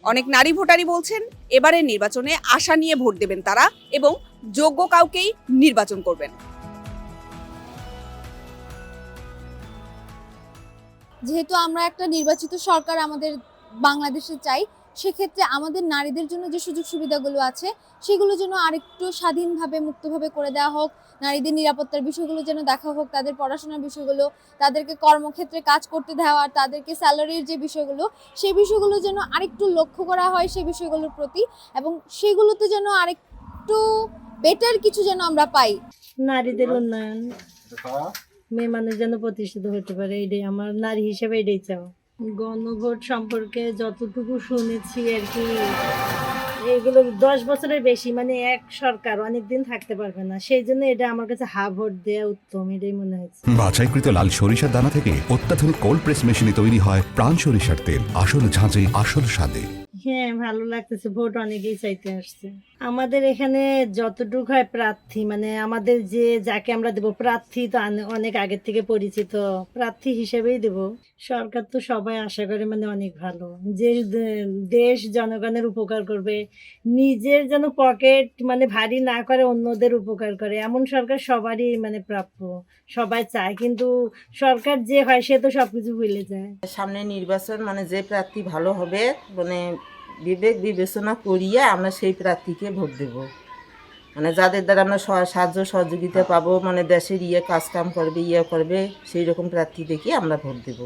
অনেক নারী ভোটারই বলছেন এবারের নির্বাচনে আশা নিয়ে ভোট দেবেন তারা এবং যোগ্য কাউকেই নির্বাচন করবেন। যেহেতু আমরা একটা নির্বাচিত সরকার আমাদের বাংলাদেশে চাই, সেক্ষেত্রে আমাদের নারীদের জন্য যে সুযোগ সুবিধাগুলো আছে সেগুলো যেন আরেকটু স্বাধীনভাবে মুক্তভাবে করে দেওয়া হোক। নারীদের নিরাপত্তার বিষয়গুলো যেন দেখা হোক, তাদের পড়াশোনার বিষয়গুলো, তাদেরকে কর্মক্ষেত্রে কাজ করতে দেওয়া, তাদেরকে স্যালারির যে বিষয়গুলো সেই বিষয়গুলো যেন আরেকটু লক্ষ্য করা হয় সেই বিষয়গুলোর প্রতি, এবং সেগুলোতে যেন আরেকটু বেটার কিছু যেন আমরা পাই। নারীদের উন্নয়ন, মেয়ে মানুষ যেন প্রতিষ্ঠিত হতে পারে, এটাই আমার নারী হিসেবে এটাই চাও। গণভোট সম্পর্কে যতটুকু শুনেছি আর কি, এগুলো 10 বছরের বেশি, মানে এক সরকার অনেকদিন থাকতে পারবে না, সেই জন্য এটা আমার কাছে হা ভোট দেওয়া উত্তম, এটাই মনে হচ্ছে। বাছাইকৃত লাল সরিষার দানা থেকে অত্যাধুনিক কোল্ড প্রেস মেশিনে তৈরি হয় প্রাণ সরিষার তেল, আসল ঝাঁঝে আসল স্বাদে। হ্যাঁ, ভালো লাগতেছে, ভোট অনেকেই চাইতে আসছে। আমাদের এখানে যতটুকু হয় প্রার্থী, মানে আমাদের যে যাকে আমরা দেব প্রার্থী তো অনেক আগের থেকে পরিচিত, প্রার্থী হিসেবেই দেব। সরকার তো সবাই আশা করে মানে অনেক ভালো, যে দেশ জনগণের উপকার করবে, নিজের যেন পকেট মানে ভারী না করে, অন্যদের উপকার করে, এমন সরকার সবারই মানে প্রাপ্য, সবাই চায়। কিন্তু সরকার যে হয় সে তো সবকিছু ভুলে যায়। সামনে নির্বাচন, মানে যে প্রার্থী ভালো হবে, মানে বিবেক বিবেচনা করিয়ে আমরা সেই প্রার্থীকে ভোট দেব, মানে যাদের দ্বারা আমরা সাহায্য সহযোগিতা পাবো, মানে দেশের কাজ কাম করবে, করবে, সেই রকম প্রার্থী দেখে আমরা ভোট দেব।